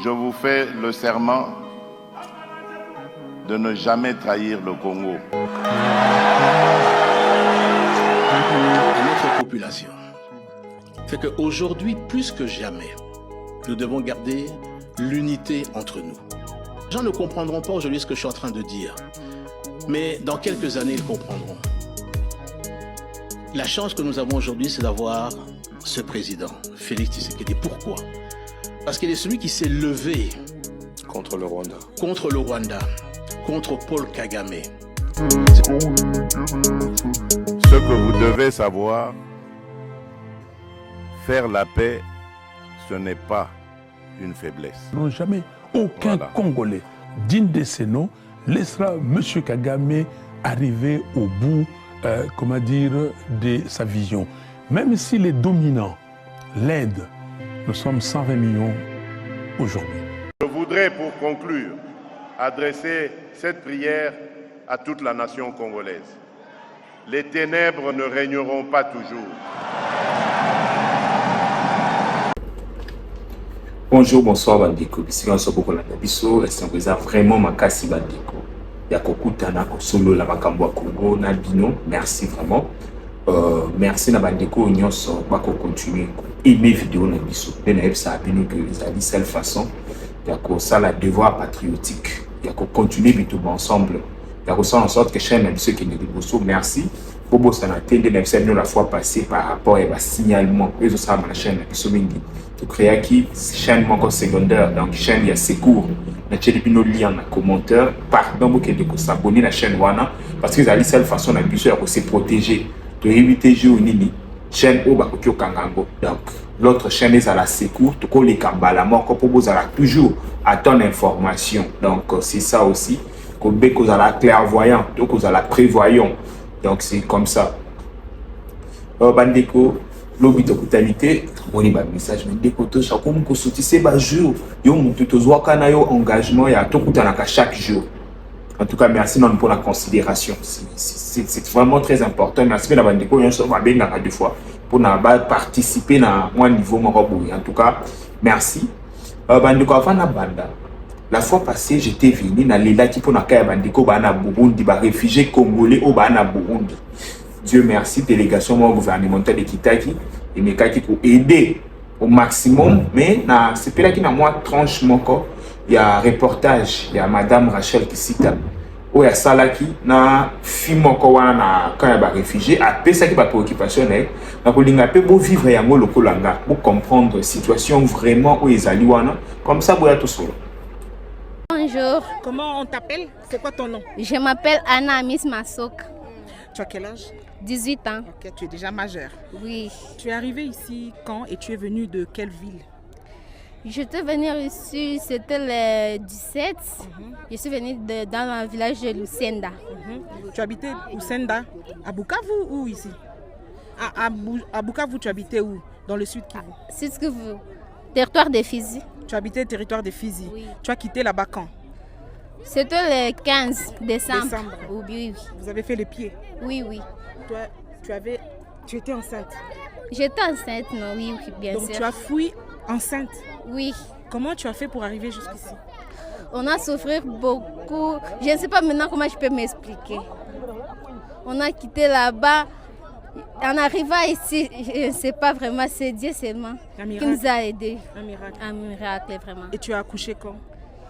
je vous fais le serment de ne jamais trahir le Congo. À notre population, c'est qu'aujourd'hui, plus que jamais, nous devons garder l'unité entre nous. Les gens ne comprendront pas aujourd'hui ce que je suis en train de dire, mais dans quelques années, ils comprendront. La chance que nous avons aujourd'hui, c'est d'avoir ce président, Félix Tshisekedi. Pourquoi? Parce qu'il est celui qui s'est levé contre le Rwanda, contre Paul Kagame. Ce que vous devez savoir, faire la paix, ce n'est pas une faiblesse. Non, jamais aucun Congolais digne de ces noms laissera M. Kagame arriver au bout, de sa vision. Même si les dominants l'aident, nous sommes 120 millions aujourd'hui. Je voudrais, pour conclure, adresser cette prière à toute la nation congolaise. Les ténèbres ne régneront pas toujours. Bonjour, bonsoir Bandeko. Ici on se beaucoup la biso, c'est vraiment makasi Bandeko. Ya kokutana ko solo la makambo Congo na bino. Merci vraiment. Merci na Bandeko nyonso ba ko continuer ko aimer vidéo na biso. Na epsa bino que les ali seule façon ya ko ça la devoir patriotique. Ya ko continuer bito ensemble. Ya ko faire en sorte que chaîne na biso qui ne liboso. Merci. Bobo ça na tende na epsa la fois passée par rapport à signalement. Ils ont ça na chaîne na biso mingi. Créer qui chaîne encore secondaire, donc chaîne il y a secours na chelibino lien na commentaire pardon vous qui de s'abonner la chaîne wana parce que c'est la seule façon na biso ya se protéger de éviter jeu nini chaîne au bakokyo kangango. Donc l'autre chaîne est à la secours to ko les kambala moko pour vous ala toujours attendre information. Donc c'est ça aussi ko beko à la clairvoyant donc vous à la prévoyant. Donc c'est comme ça. Bandeko lobby de totalité on ba message mais décoto chaque comme ko sotise ba jour yo mutu tozwaka na yo engagement ya tokutana ka chaque jour. En tout cas merci non pour la considération, c'est vraiment très important. Merci na bandeko yo so ba benga deux fois pour na ba participer na moi niveau moko boy. En tout cas merci bandeko avant na banda la fois passée j'étais venu na lela qui pour na kaya bandeko ba na Burundi ba réfugiés congolais au ba na Burundi. Dieu merci, délégation gouvernementale de Kitaki et Mekaki pour aider au maximum. Mais c'est là qu'il y a moi tranche moko, il y a un reportage, il y a Madame Rachel qui cite où il y a ça là qui na fi moko wana quand il y a réfugié à peu ça qui pas préoccupation na ko linga pe bo vivre yango lokolanga pour comprendre la situation vraiment où ils allaient wana comme ça boya tout solo. Bonjour. Comment on t'appelle? C'est quoi ton nom? Je m'appelle Anna Miss Masok. Tu as quel âge? 18 ans. Ok, tu es déjà majeure. Oui. Tu es arrivée ici quand et tu es venue de quelle ville? Je suis venue ici, c'était le 17. Je suis venue dans le village de Lucenda. Tu habitais Lucenda, à Bukavu ou ici? À Bukavu, tu habitais où? Dans le sud Kivu? Sud Kivu, territoire des Fizi. Tu habitais territoire des Fizi. Oui. Tu as quitté là-bas quand? C'était le 15 décembre. Oui. Vous avez fait les pieds? Oui. Toi, tu étais enceinte? J'étais enceinte, non, oui, bien sûr. Donc tu as fui enceinte? Oui. Comment tu as fait pour arriver jusqu'ici? On a souffert beaucoup. Je ne sais pas maintenant comment je peux m'expliquer. On a quitté là-bas. En arrivant ici, je ne sais pas vraiment, c'est Dieu seulement qui nous a aidés. Un miracle. Un miracle, vraiment. Et tu as accouché quand?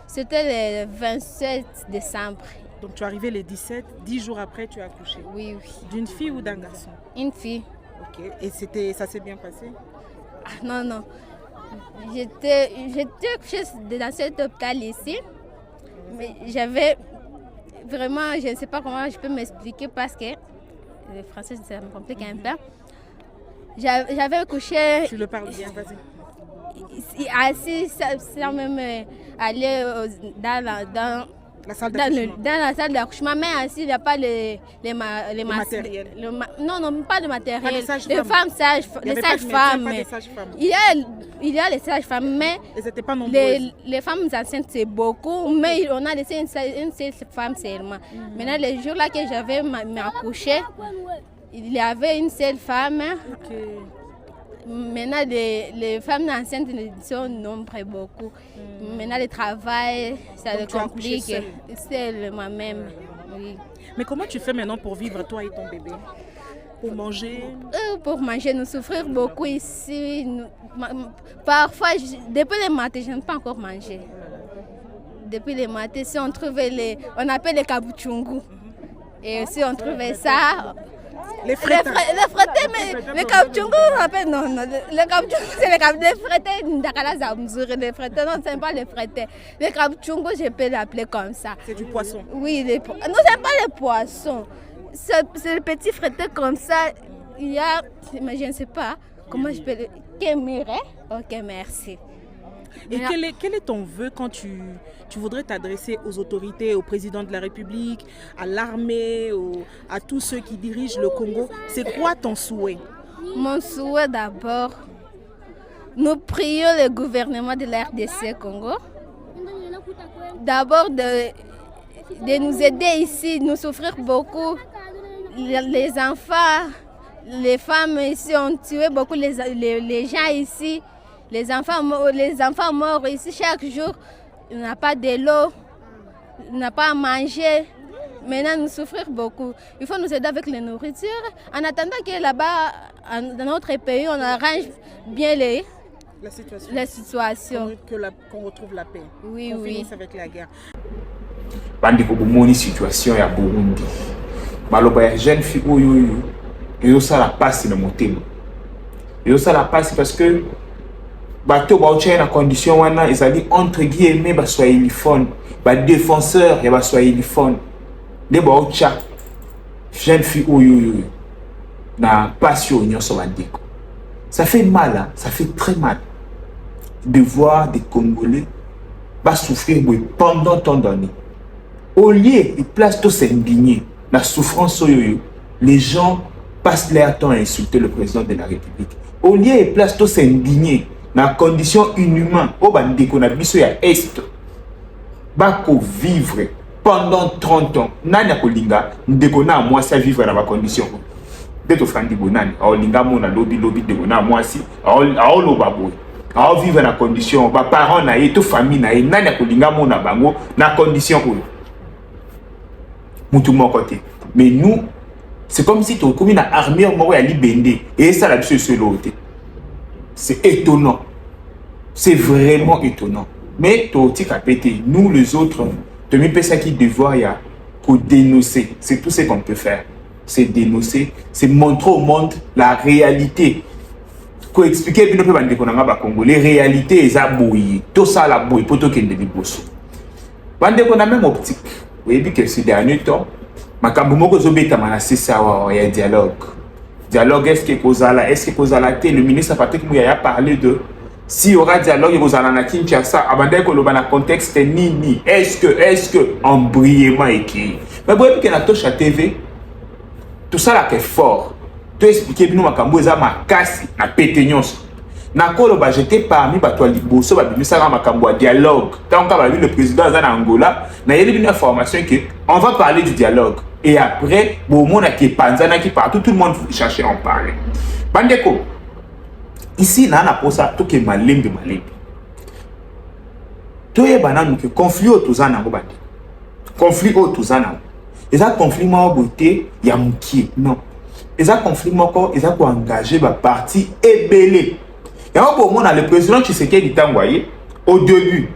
C'était le 27 décembre. Donc tu es arrivé le 17, 10 jours après tu as accouché? Oui. D'une fille ou d'un garçon? Une fille. Ok. Et ça s'est bien passé? Non. J'étais accouchée dans cet hôpital ici. Mais j'avais vraiment, je ne sais pas comment je peux m'expliquer parce que le français ça me complique un peu. J'avais accouché. Tu le parles bien, vas-y. Assis sans même aller dans la salle d'accouchement. Dans la salle d'accouchement, mais ainsi il n'y a pas les matériel. Non, pas de matériel. Les sages-femmes. Il y a les sages-femmes, mais elles n'étaient pas nombreuses. Les femmes enceintes, c'est beaucoup, mais on a laissé une seule femme seulement. Maintenant, les jours là que j'avais accouché, il y avait une seule femme. Maintenant, les femmes enceintes sont nombreuses beaucoup. Maintenant, le travail, ça le complique. C'est moi-même. Oui. Mais comment tu fais maintenant pour vivre, toi et ton bébé? Pour manger? Pour manger, nous souffrons beaucoup ici. Parfois, depuis le matin, je n'aime pas encore manger. Depuis le matin, si on trouve on appelle les kabuchungu. Et si on trouvait ça... Les frettés, mais les kabuchungu, on appelle... Non, les kabuchungu, c'est les frettés. Les frettés, non, ce n'est pas les frettés. Les kabuchungu, je peux l'appeler comme ça. C'est du poisson? Oui, non, ce n'est pas les poissons. C'est le petit fretté comme ça. Il y a... Mais je ne sais pas comment je peux le... Kémiré? Ok, merci. Et quel est ton vœu quand tu voudrais t'adresser aux autorités, au président de la République, à l'armée, à tous ceux qui dirigent le Congo? C'est quoi ton souhait? Mon souhait d'abord, nous prions le gouvernement de la RDC Congo. D'abord de nous aider ici, nous souffrir beaucoup. Les enfants, les femmes ici ont tué beaucoup les gens ici. Les enfants morts ici chaque jour, il n'y a pas de l'eau, il n'y a pas à manger. Maintenant, nous souffrons beaucoup. Il faut nous aider avec la nourriture. En attendant que là-bas, dans notre pays, on arrange bien la situation. Qu'on retrouve la paix. Oui, qu'on finisse avec la guerre. Bandi ko bomoni situation ya Burundi. Maloba ya jeune fille oyo yo ça la passe na motema. Yo ça la passe parce que bato ba otcha na condition wana ezali entre guillemets ba swahiliphone, ba défenseur ya ba swahiliphone. De ba otcha jeune fille oyo na passion nyonso bandiko. Ça fait mal, hein? Ça fait très mal de voir des Congolais ba souffrir pendant tant d'années. Au lieu de place tout s'indigner, la souffrance, les gens passent leur temps à insulter le président de la République. Au lieu de place tout s'indigner, dans la condition inhumaine, au bandit qu'on a vu à Est, bako vivre pendant 30 ans. Nani kolinga, ndekona moi ça vivre dans la condition. D'être frandi bonani, au linga mona lobby dekona moi si, au lobabo. À vivre dans la condition, ba parents na et toute famille na et nani kolinga mona bango na condition où. Tout mon côté. Mais nous, c'est comme si tu as commis une armée à libérer. Et ça, là-dessus, c'est l'autre. C'est étonnant. C'est vraiment étonnant. Mais tu as pété. Nous, les autres, tu as ça qui devoir dénoncer. C'est tout ce qu'on peut faire. C'est dénoncer. C'est montrer au monde la réalité. Pour expliquer les réalités, ils ont bouillé. Tout ça, la bouille, pour tout qu'il y ait des bosses. On a même optique. Vous voyez que ces derniers temps, c'est ça, il y a un dialogue. Dialogue, est-ce que le ministre Patrick Mouya a parlé de s'il y aura dialogue, il y aura Kinshasa, dans le contexte ni. Est-ce que embrièvement écrit. Mais vous voyez que la touche à TV, tout ça là est fort. Tu expliques que nous avons ma casse, na péténions. Nakoloba j'étais parmi bato liboso ba bimisaka makambo ya dialogue. Tant qu'on a vu le président en Angola, na yeli une information que on va parler du dialogue et après bon monde qui panzana qui partout tout le monde chercher en parler. Bandeko. Ici na na posa to ke malembe. To ye bananu que conflit otuzana ngo bande. Conflit otuzana. Eza conflit mo boté ya mukie. Non. Eza conflit moko eza ko engager ba parti ebelé. Et on a le président Tshisekedi envoyé au début.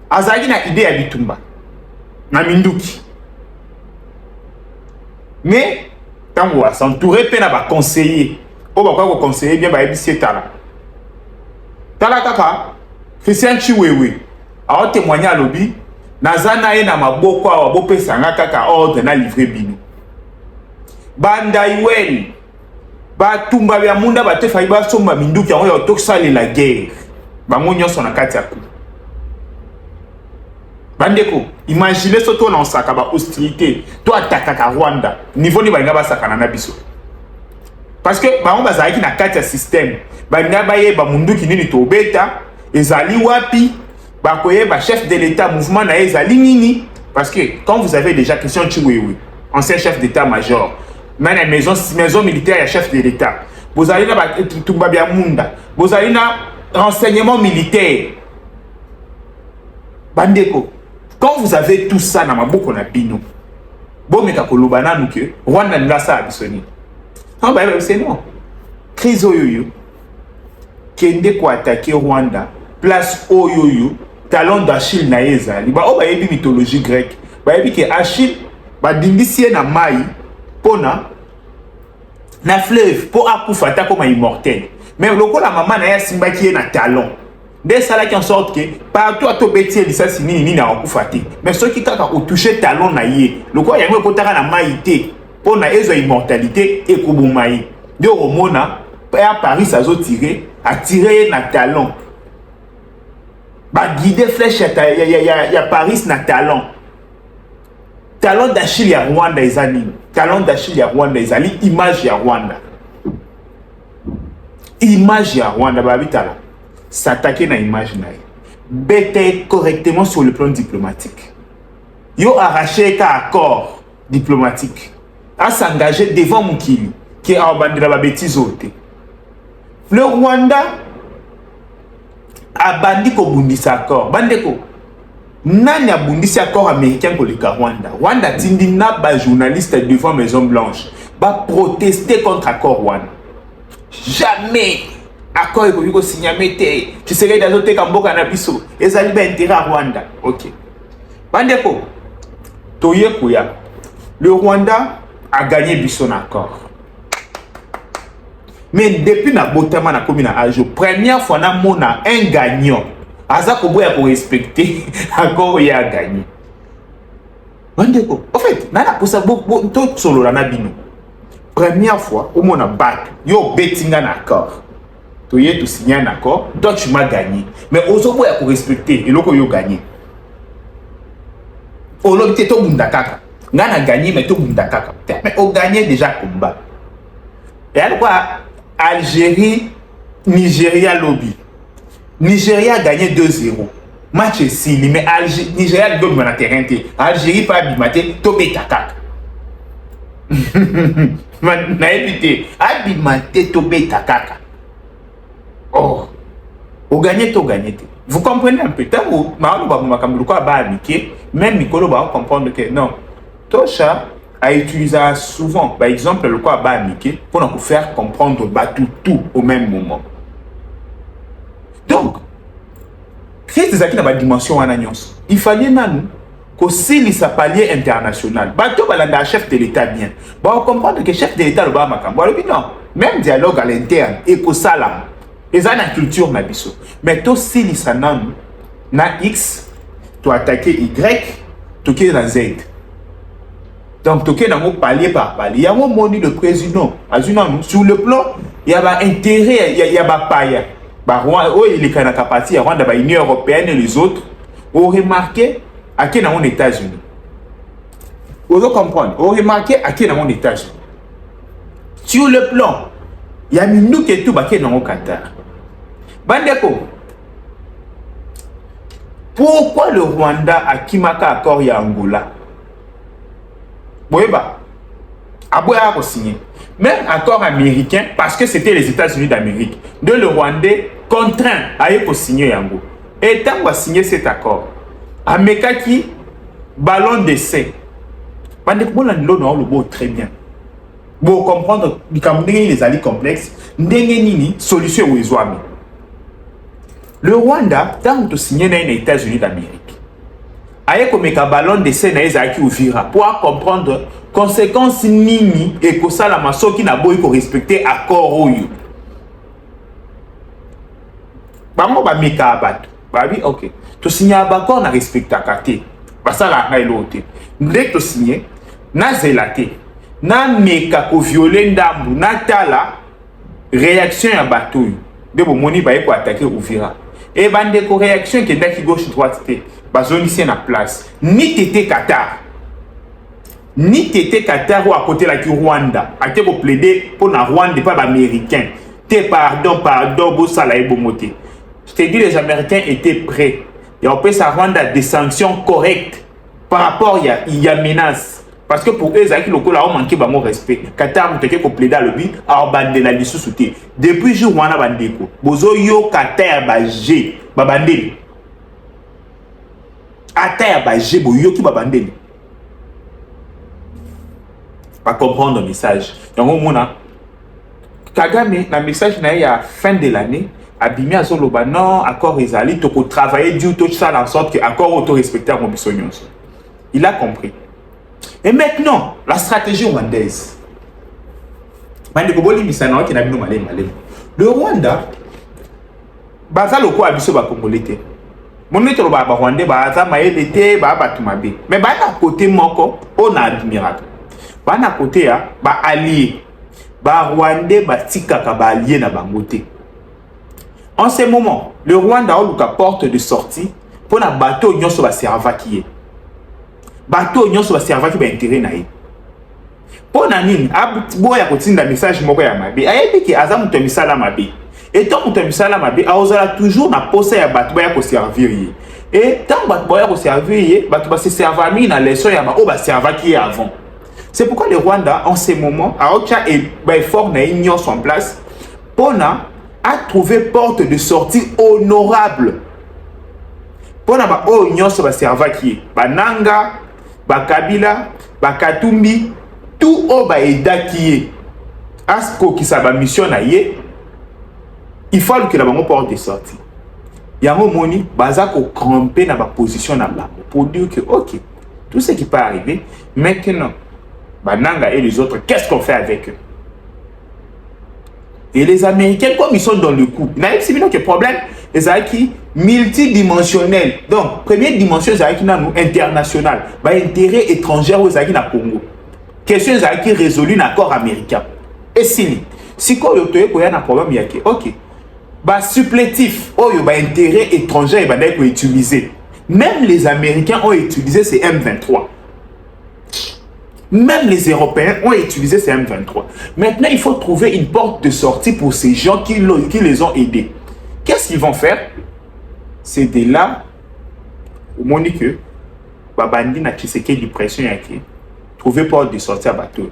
Azali na idée à Bitumba. Na Minduki. Mais quand on va s'entourer pena ba conseiller. O ba ko conseiller bien ba ebisi tala. Tala kaka Christian Chiwewe a témoigné à lobby nazana e na maboko a bo pesa nga kaka ordre na livrer bino. Banda Iwel Batumba ya munda bate faiba somba minduki yango ya toksale la guerre. Bango nyonso na kati ya ku. Bandeko, imaginez soto na osaka ba hostilité, to attaquer Rwanda, niveau ni balinga basaka na biso. Parce que bango bazaki na kati ya système, balinga baye ba munduki nini to beta, ezali wapi, bakoye ba chef de l'état mouvement na ezali nini parce que quand vous avez déjà question Chiwewe, ancien chef d'état major, mais la maison militaire et chef de l'État. vous allez dans Tumbabia Munda, vous allez dans renseignement militaire. Bandeko, quand vous avez tout ça dans ma boucle, on a bino. Bon, mais quand on a dit que Rwanda n'a pas abissonné. Non, c'est non. Crise oyoyo. Kende ko attaquer Rwanda. Place oyoyo. Talon d'Achille na ezali. Ba o ba yebi mythologie grecque. Ba yebi que Achille ba dindisie na mai pona na fleuve pour akufa ta comme immortel. Mais le ko la maman na ya simba qui est na talon. Dès ça là qui en sorte que partout à to beti elisa sini ni na akufa te. Mais ceux qui kaka o toucher talon na ye. Le ko ya ngo ko taka na mai te. Pona ezo immortalité et ko bomai. De romona à Paris a tiré na talon. Ba guider flèche ya Paris na talon. Talon d'Achille ya Rwanda ezali. Talon d'Achille ya Rwanda ezali image ya Rwanda. Image ya Rwanda ba bitala. S'attaquer na image na. Bête correctement sur le plan diplomatique. Yo arraché ka accord diplomatique. A s'engager devant Mukili qui a abandonné la bêtise. Le Rwanda a bandi ko bundisa accord. Bandeko. Nani a bundisa accord américain pour le Rwanda. Rwanda tindi na ba journaliste devant Maison Blanche. Ba protester contre accord Rwanda. Jamais accord eko signé mete. Tu serais dans l'autre kamboka na biso. Ezali ba intérêt à Rwanda. OK. Bandeko. Toye kuya. Le Rwanda a gagné biso accord. Mais depuis na botama na komi na ajo, première fois na mona un gagnant. Aza koboya pour respecter accord ya gagné. Bandeko, en fait, na pour ça to solo na bino. Première fois au mona bat, yo bettinga na accord. To ye to signer un accord, donc tu m'as gagné. Mais ozoboya pour respecter et loko yo gagné. O lo te to bunda kaka. Ngana gagné mais to bunda kaka. Mais o gagné déjà combat. Et alors quoi? Algérie, Nigeria lobby. Nigeria a gagné 2-0. Match est sili, mais Nigeria doit gagner terrain. Algérie pas abimate, tobe takak. Na évité, abimate tobe takaka. Oh, au gagné to gagné. Vous comprenez un peu? Tant où ma ba makambu ko ba amike, même Mikolo va comprendre que non. Tosha a utilisé souvent, par exemple, le quoi américain pour nous faire comprendre tout au même moment. Donc, qu'est-ce qui est la dimension en agence? Il fallait que si les palier international, bateau balanda chef de l'État bien, on comprendre que le chef de l'État le bas non, même dialogue à l'interne et que ça là, et ça la culture na biso. Mais toi si les sanam na X, tu attaquer Y, tu qui na Z. Donc, tu as palier par palier. Il y a un moni le président. Sur le plan, il y a un intérêt, il y a un païen. Il y a un capacité, il y a l'Union européenne et les autres. Vous remarquez à qui dans les États-Unis. Vous comprenez? Vous remarquez à qui dans les États-Unis. Sur le plan, il y a nous qui est tout baqué dans le Qatar. Bandeko, pourquoi le Rwanda a Kimaka accord ya Angola? Boyeba, Aboya a signé. Même accord américain, parce que c'était les États-Unis d'Amérique, de le Rwandais contraint à signer Yango. Et tant qu'on a signé cet accord, Ameka qui ballon d'essai. Pendant que l'on le beau très bien. Pour comprendre les alliés complexes, nini solution aux Islamiques. Le Rwanda, tant qu'on a signé les États-Unis d'Amérique. Aye comme un ballon de scène qui ouvira pour comprendre conséquences nini et que ça la maso qui n'a pas respecter accord oyo. Bango ba meka abat. Ba bi OK. To signer accord na respecter akate. Ba ça la na elote. Ndek to signer na zelate. Na meka ko violer ndambu na tala réaction ya bateau. De bo moni ba ko attaquer ouvira. Et bande ko réaction qui est gauche droite té. Bazoni ici na place. Ni tété Qatar. Ni tété Qatar ou à côté la qui Rwanda. A été plaider pour na Rwanda pas américain. Té pardon, beau sala et moté. Je te dis les Américains étaient prêts. Et on peut ça Rwanda des sanctions correctes par rapport il y a menace. Parce que pour eux, ils ont manqué de respect. Qatar, ils ont plaidé à l'objet, à abandonner la liste. Depuis le jour où on a bandé, bozo yo Qatar bagé, babandé. Qatar bagé, boyo qui babandé. Pas comprendre le message. Donc, on a Kagame, le message il y a fin de l'année, abîmé à Zoloba, non, accord Israël, il faut travailler du tout ça en sorte que l'accord auto-respecté à Mobisonion. Il a compris. Et maintenant, la stratégie rwandaise. Le Rwanda, baza loko abiso ba Congolais. Mon net ba Rwandais baza maelete ba batumabe. Mais ba na côté moko, on a admirable. Ba na côté ya ba allié. Ba Rwandais ba tikaka ba allié na bangote. En ce moment, le Rwanda a une porte de sortie pour na bateau nyonso ba servaki. Bateau nyonso ba servaki ba intérêt na ye. Pour nani boya kotinda message moko ya mabe. Ayebi ki aza muto misala mabe. Et tant que tu as mabe, aozala toujours na posa ya bato ba ko servir ye. Et tant bato ba ko servir ye, bato ba se servir mi na leçon ya ba o ba servaki avant. C'est pourquoi le Rwanda en ce moment a effort na union en place pour a trouvé porte de sortie honorable. Pour na ba union so ba servaki ba Nanga, ba Kabila, ba Katumbi, tout o ba edaki asko ki sa ba mission na ye. Il faut que la banque porte de sortie. Il y a un moment où baza ko cramper dans ma position là pour dire que ok, tout ce qui peut arriver maintenant, Bananga et les autres, qu'est-ce qu'on fait avec eux? Et les Américains, comme ils sont dans le coup, il y a un problème, les Américains multidimensionnels. Donc, première dimension, les Américains international, intérêt étranger aux Américains au Congo. Question les Américains résolue dans l'accord américain. Et si quoi il y a un problème, il y a ok. Supplétif, intérêt étranger et utiliser. Même les Américains ont utilisé ces M23. Même les Européens ont utilisé ces M23. Maintenant, il faut trouver une porte de sortie pour ces gens qui les ont aidés. Qu'est-ce qu'ils vont faire? C'est de là, au moment que Babandi n'a pas de pression, trouver porte de sortie à bateau.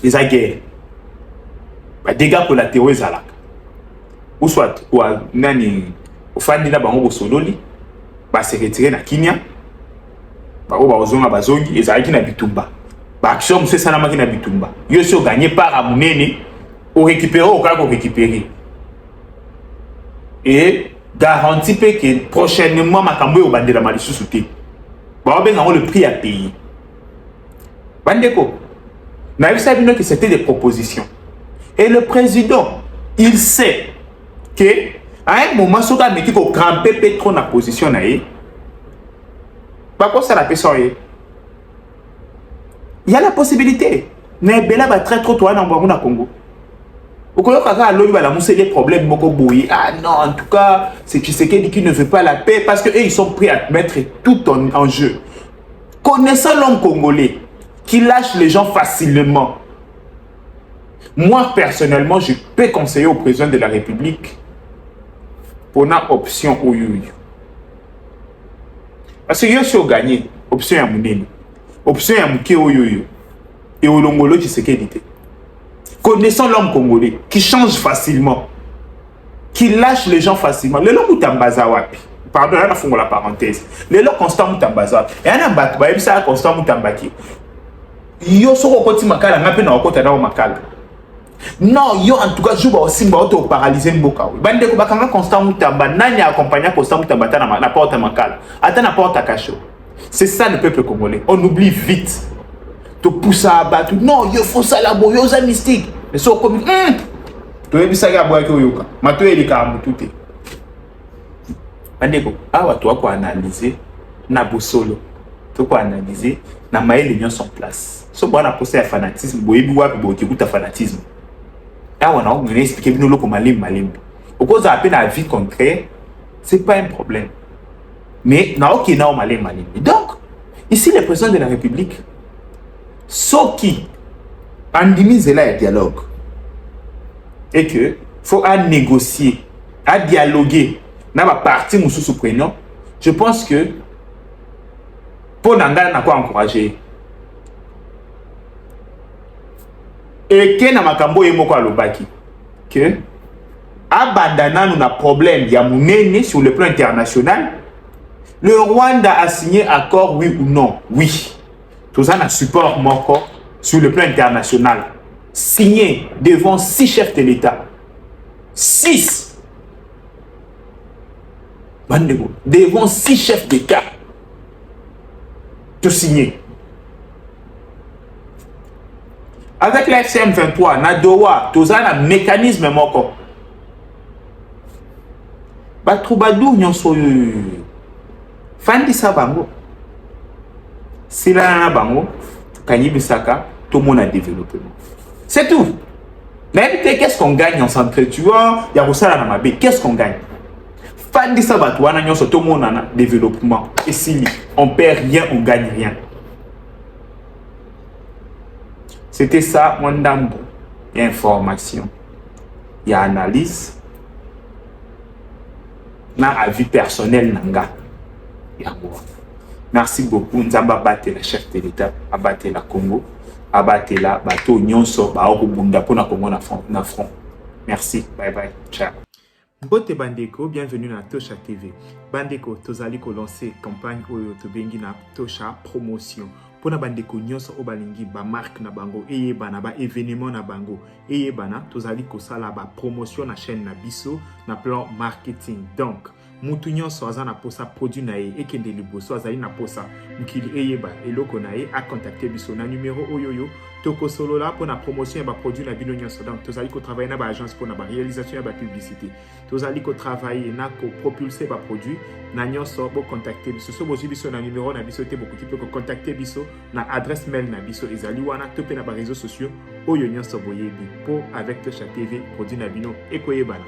Les guerre. Dégâts collatéraux ezalaka. Ou soit nani ofandi na bango bosololi ba se retirer na Kenya. Ba o ba ozonga bazongi ezalaki na bitumba. Ba action c'est ça na makina bitumba. Yo so gagner par amunene o récupérer au cas qu'on récupérer. Et garantie que prochainement makambo yo bandela malisusu te. Ba benga le prix à payer. Bandeko. Na eu sabino que c'était des propositions. Et le président, il sait que à un moment, si on a mis qu'on crampe trop dans la position, il y a la possibilité. Mais Bela va très trop toi dans le Congo. Au des problèmes. Ah non, en tout cas, c'est Tshisekedi qui ne veut pas la paix parce qu'ils sont prêts à mettre tout en jeu. Connaissant l'homme congolais qui lâche les gens facilement. Moi, personnellement, je peux conseiller au président de la République pour une option au Yuyu. Parce que si on gagne, option à Mouneni, option à Mouké au Yuyu, et au Longolo qui se qualité. Connaissant l'homme congolais qui change facilement, qui lâche les gens facilement, le long Moutambaza wapi. Pardon, là, on la parenthèse. Le long constant Moutambaza. Et un abat, il y a un constant Moutambaki. Yo soko koti makala, ngape na wakota na makala. Non, yo en tout cas, je vais aussi me paralyser mboka. Bande ko bakanga Constant Mutamba, nani accompagner Constant Mutamba na porte makala. Ata na porte kacho. C'est ça le peuple congolais. On oublie vite. To pousser à battre. Non, yo faut ça la boyo za mystique. Mais so comme to ebisa ga boya ko yoka. Mato elika amutute. Bande ko awa to ko analyser na bosolo. To ko analyser na maele nyon son place. So bon a posé à fanatisme, boyebi wapi bo kikuta fanatisme. Là, on a expliqué que nous sommes malim. Au cause de la vie concrète, ce n'est pas un problème. Mais nous sommes malim. Donc, ici, le président de la République, ce qui andimise là le dialogue, et que faut négocier, à dialoguer, dans la partie où nous sommes, je pense que Pour n'engager na quoi encourager. Et que na makambo yemoko alobaki que abandana nous na problème ya munene sur le plan international. Le Rwanda a signé accord oui ou non? Oui. Tout ça na support moko sur le plan international. Signé devant 6 chefs de l'État. 6. Devant 6 chefs d'État. Tout signé. Avec la FCM 23, Nadowa, tout ça, un mécanisme moko. Batroubadou, nyonso Fandi Sabango. Si là, bango, Kanyibisaka, tout le monde a développé. C'est tout. Mais qu'est-ce qu'on gagne en s'entretuant? Il y a ça dans ma baie. Qu'est-ce qu'on gagne? Fandi Sabatouana, nyonso, tout le monde a développement. Et si on perd rien, on gagne rien. C'était ça, mon dame. Il y a information, il y a analyse, il y a avis personnel. Merci beaucoup. Nous avons battu le chef de l'État, abattu la Congo, abattu la bateau, nyonso, baokubunda pour na Congo na front. Merci. Bye bye. Ciao. Bote Bandeko, bienvenue dans Tosha TV. Bandeko, tozali ko lancer campagne oyo tobengi na Tosha promotion. Pour na bandeko nyonso o balingi ba marque na bango eye bana ba événement na bango eye bana tozali ko sala ba promotion na chaîne na biso na plan marketing. Donc mutu nyonso aza na posa produit na ye ekende liboso azali na posa mukili eye ba eloko na ye a contacter biso na numéro oyoyo toko solo là pour la promotion ba produit na bino nyonso. Donc tozali ko travailler na ba agence pour na ba réalisation ya ba publicité. Tozali ko travailler na ko propulser ba produit na nyonso bo contacter biso so bozi biso na numéro na biso te beaucoup peut ko contacter biso na adresse mail na biso ezali wana topé na ba réseaux sociaux oyo nyonso boyebi po avec Tosha TV produit na bino ekoyebana.